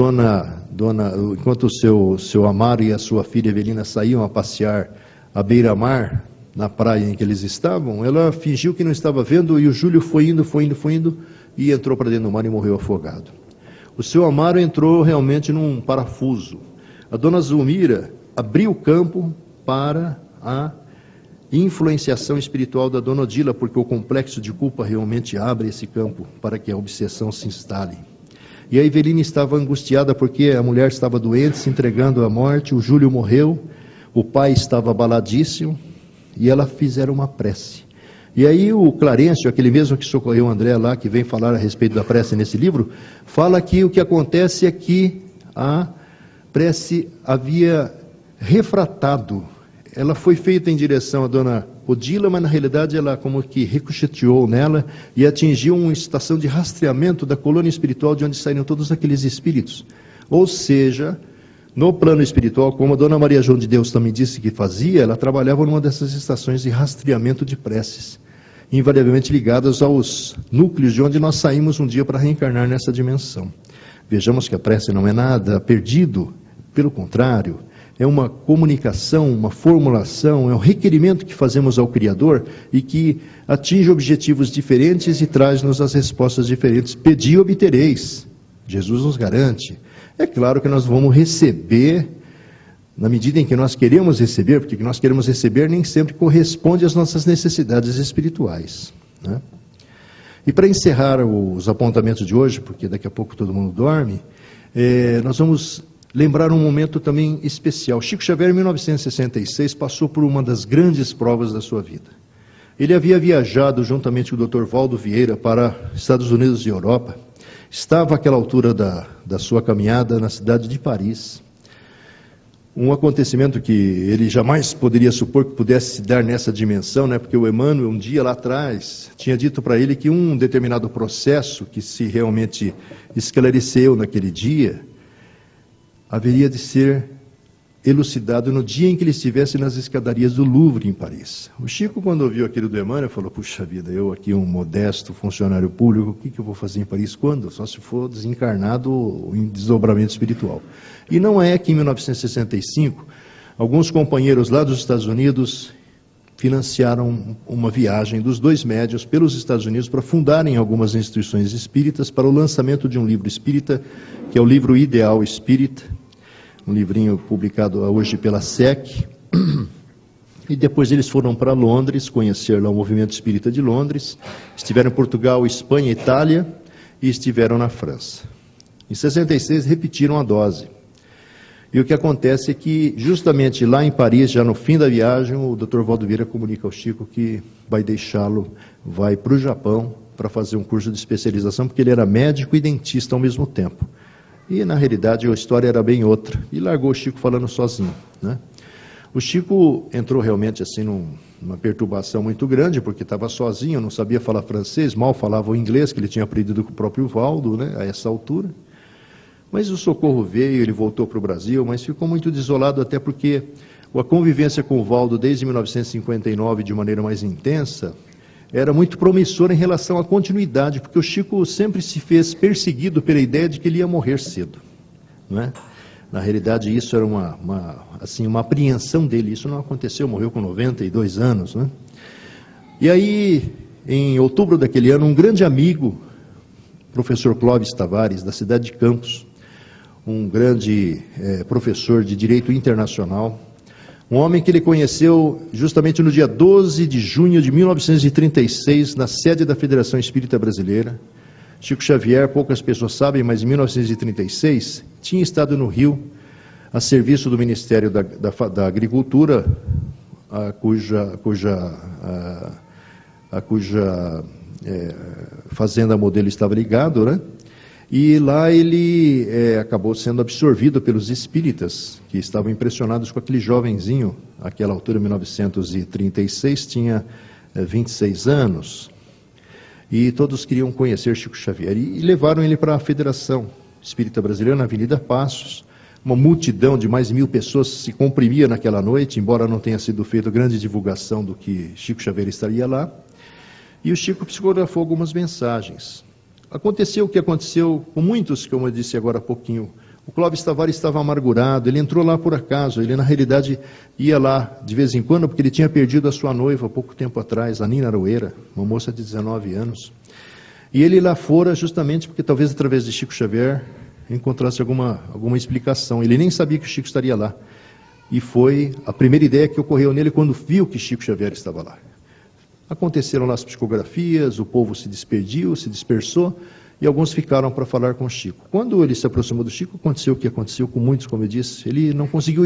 o seu Amaro e a sua filha Evelina saíam a passear à beira-mar, na praia em que eles estavam, ela fingiu que não estava vendo, e o Júlio foi indo, e entrou para dentro do mar e morreu afogado. O seu Amaro entrou realmente num parafuso. A dona Zulmira abriu o campo para a influenciação espiritual da dona Odila, porque o complexo de culpa realmente abre esse campo para que a obsessão se instale. E a Evelina estava angustiada porque a mulher estava doente, se entregando à morte, o Júlio morreu, o pai estava abaladíssimo, e ela fizeram uma prece. E aí o Clarencio, aquele mesmo que socorreu o André lá, que vem falar a respeito da prece nesse livro, fala que o que acontece é que a prece havia refratado. Ela foi feita em direção à dona Odila, mas na realidade ela como que ricocheteou nela e atingiu uma estação de rastreamento da colônia espiritual de onde saíram todos aqueles espíritos. Ou seja, no plano espiritual, como a dona Maria João de Deus também disse que fazia, ela trabalhava numa dessas estações de rastreamento de preces, invariavelmente ligadas aos núcleos de onde nós saímos um dia para reencarnar nessa dimensão. Vejamos que a prece não é nada perdido, pelo contrário, é uma comunicação, uma formulação, é um requerimento que fazemos ao Criador e que atinge objetivos diferentes e traz-nos as respostas diferentes. Pedi e obtereis. Jesus nos garante. É claro que nós vamos receber na medida em que nós queremos receber, porque o que nós queremos receber nem sempre corresponde às nossas necessidades espirituais, né? E para encerrar os apontamentos de hoje, porque daqui a pouco todo mundo dorme, nós vamos lembrar um momento também especial. Chico Xavier, em 1966, passou por uma das grandes provas da sua vida. Ele havia viajado juntamente com o Dr. Valdo Vieira para Estados Unidos e Europa. Estava àquela altura da sua caminhada na cidade de Paris. Um acontecimento que ele jamais poderia supor que pudesse se dar nessa dimensão, né? Porque o Emmanuel, um dia lá atrás, tinha dito para ele que um determinado processo que se realmente esclareceu naquele dia, haveria de ser elucidado no dia em que ele estivesse nas escadarias do Louvre, em Paris. O Chico, quando ouviu aquilo do Emmanuel, falou: puxa vida, eu aqui, um modesto funcionário público, o que eu vou fazer em Paris? Quando? Só se for desencarnado em desdobramento espiritual. E não é que em 1965, alguns companheiros lá dos Estados Unidos financiaram uma viagem dos dois médiuns pelos Estados Unidos para fundarem algumas instituições espíritas para o lançamento de um livro espírita, que é o livro Ideal Espírita, um livrinho publicado hoje pela SEC, e depois eles foram para Londres, conhecer lá o movimento espírita de Londres, estiveram em Portugal, Espanha, Itália, e estiveram na França. Em 66 repetiram a dose. E o que acontece é que, justamente lá em Paris, já no fim da viagem, o Dr. Valdo Vieira comunica ao Chico que vai deixá-lo, vai para o Japão para fazer um curso de especialização, porque ele era médico e dentista ao mesmo tempo. E, na realidade, a história era bem outra. E largou o Chico falando sozinho, né? O Chico entrou realmente assim numa perturbação muito grande, porque estava sozinho, não sabia falar francês, mal falava o inglês, que ele tinha aprendido com o próprio Valdo, né, a essa altura. Mas o socorro veio, ele voltou para o Brasil, mas ficou muito desolado, até porque a convivência com o Valdo desde 1959, de maneira mais intensa, era muito promissora em relação à continuidade, porque o Chico sempre se fez perseguido pela ideia de que ele ia morrer cedo, não é? Na realidade, isso era uma apreensão dele. Isso não aconteceu, morreu com 92 anos, né? E aí, em outubro daquele ano, um grande amigo, professor Clóvis Tavares, da cidade de Campos, um grande professor de Direito Internacional, um homem que ele conheceu justamente no dia 12 de junho de 1936, na sede da Federação Espírita Brasileira. Chico Xavier, poucas pessoas sabem, mas em 1936 tinha estado no Rio a serviço do Ministério da Agricultura, a cuja fazenda modelo estava ligado, né? E lá ele acabou sendo absorvido pelos espíritas, que estavam impressionados com aquele jovenzinho, àquela altura, 1936, tinha 26 anos. e todos queriam conhecer Chico Xavier, e levaram ele para a Federação Espírita Brasileira, na Avenida Passos. Uma multidão de mais de 1000 pessoas se comprimia naquela noite, embora não tenha sido feita grande divulgação do que Chico Xavier estaria lá, e o Chico psicografou algumas mensagens. Aconteceu o que aconteceu com muitos, como eu disse agora há pouquinho. O Clóvis Tavares estava amargurado, ele entrou lá por acaso, ele na realidade ia lá de vez em quando, porque ele tinha perdido a sua noiva há pouco tempo atrás, a Nina Aroeira, uma moça de 19 anos. E ele lá fora justamente porque talvez através de Chico Xavier encontrasse alguma explicação. Ele nem sabia que o Chico estaria lá. E foi a primeira ideia que ocorreu nele quando viu que Chico Xavier estava lá. Aconteceram lá as psicografias, o povo se dispersou, e alguns ficaram para falar com o Chico. Quando ele se aproximou do Chico, aconteceu o que aconteceu com muitos, como eu disse. Ele não conseguiu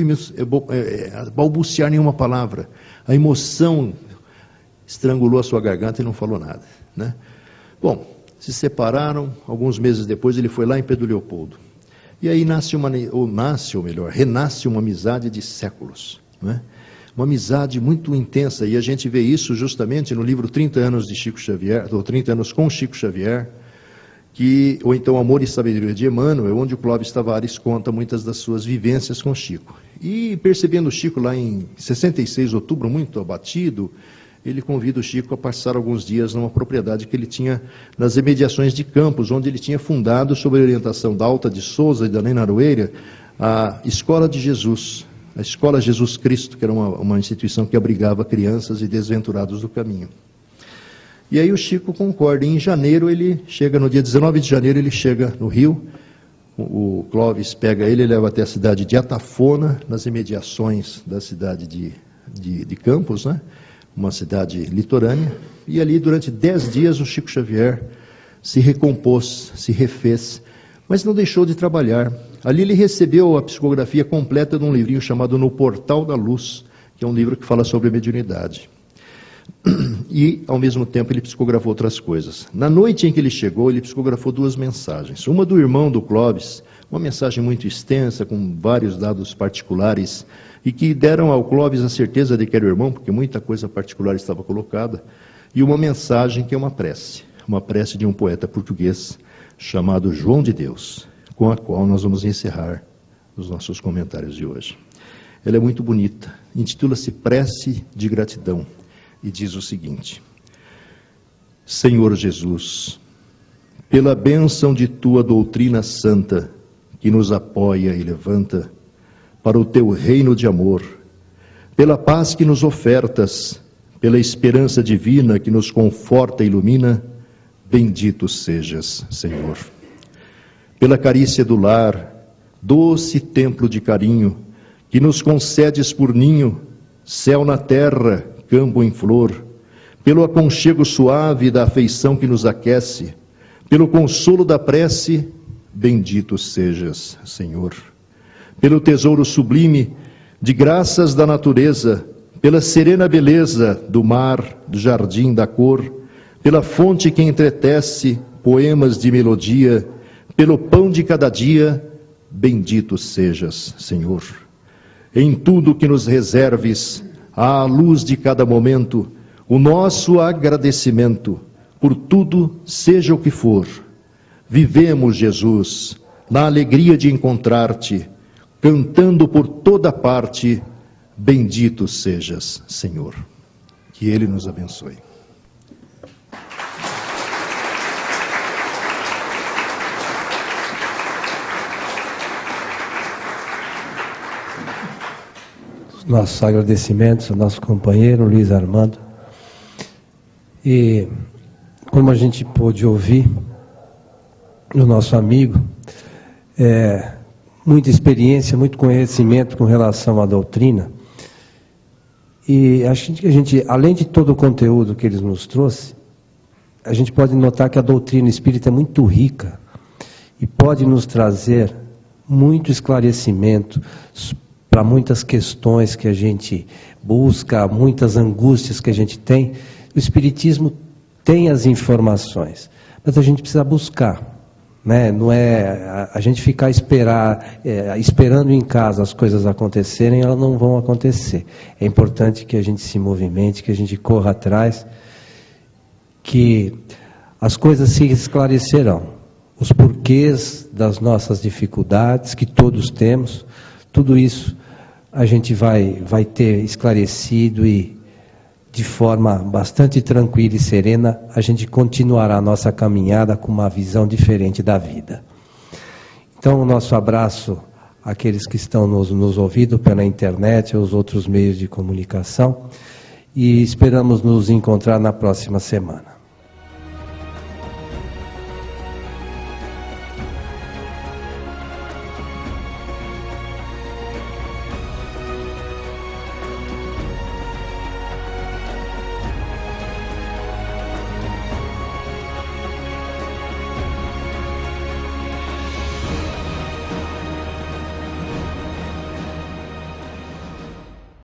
balbuciar nenhuma palavra. A emoção estrangulou a sua garganta e não falou nada, né? Bom, se separaram. Alguns meses depois ele foi lá em Pedro Leopoldo. E aí renasce uma amizade de séculos, né? Uma amizade muito intensa, e a gente vê isso justamente no livro 30 anos de Chico Xavier, ou 30 anos com Chico Xavier, ou então Amor e Sabedoria de Emmanuel, onde o Clóvis Tavares conta muitas das suas vivências com Chico. E percebendo o Chico lá em 66 de outubro, muito abatido, ele convida o Chico a passar alguns dias numa propriedade que ele tinha nas imediações de Campos, onde ele tinha fundado, sob a orientação da Alta de Souza e da Nina Aroeira, a Escola de Jesus, a Escola Jesus Cristo, que era uma instituição que abrigava crianças e desventurados do caminho. E aí o Chico concorda. Em janeiro ele chega, no dia 19 de janeiro ele chega no Rio. O Clóvis pega ele e leva até a cidade de Atafona, nas imediações da cidade de Campos, né? Uma cidade litorânea. E ali durante 10 dias o Chico Xavier se recompôs, se refez, mas não deixou de trabalhar. Ali ele recebeu a psicografia completa de um livrinho chamado No Portal da Luz, que é um livro que fala sobre a mediunidade. E, ao mesmo tempo, ele psicografou outras coisas. Na noite em que ele chegou, ele psicografou 2 mensagens. Uma do irmão do Clóvis, uma mensagem muito extensa, com vários dados particulares, e que deram ao Clóvis a certeza de que era o irmão, porque muita coisa particular estava colocada. E uma mensagem que é uma prece de um poeta português chamado João de Deus, com a qual nós vamos encerrar os nossos comentários de hoje. Ela é muito bonita, intitula-se Prece de Gratidão, e diz o seguinte: Senhor Jesus, pela bênção de tua doutrina santa, que nos apoia e levanta para o teu reino de amor, pela paz que nos ofertas, pela esperança divina que nos conforta e ilumina, bendito sejas, Senhor. Pela carícia do lar, doce templo de carinho, que nos concedes por ninho, céu na terra, campo em flor, pelo aconchego suave da afeição que nos aquece, pelo consolo da prece, bendito sejas, Senhor. Pelo tesouro sublime de graças da natureza, pela serena beleza do mar, do jardim da cor, pela fonte que entretece poemas de melodia, pelo pão de cada dia, bendito sejas, Senhor. Em tudo que nos reserves, à luz de cada momento, o nosso agradecimento, por tudo, seja o que for. Vivemos, Jesus, na alegria de encontrar-te, cantando por toda parte, bendito sejas, Senhor. Que Ele nos abençoe. Nossos agradecimentos ao nosso companheiro Luiz Armando. E como a gente pôde ouvir do nosso amigo, muita experiência, muito conhecimento com relação à doutrina. E acho que a gente, além de todo o conteúdo que ele nos trouxe, a gente pode notar que a doutrina espírita é muito rica e pode nos trazer muito esclarecimento para muitas questões que a gente busca, muitas angústias que a gente tem. O Espiritismo tem as informações, mas a gente precisa buscar, né? Não é a gente ficar esperando em casa as coisas acontecerem, elas não vão acontecer. É importante que a gente se movimente, que a gente corra atrás, que as coisas se esclarecerão. Os porquês das nossas dificuldades, que todos temos, tudo isso a gente vai ter esclarecido e, de forma bastante tranquila e serena, a gente continuará a nossa caminhada com uma visão diferente da vida. Então, o nosso abraço àqueles que estão nos ouvindo pela internet, aos outros meios de comunicação, e esperamos nos encontrar na próxima semana.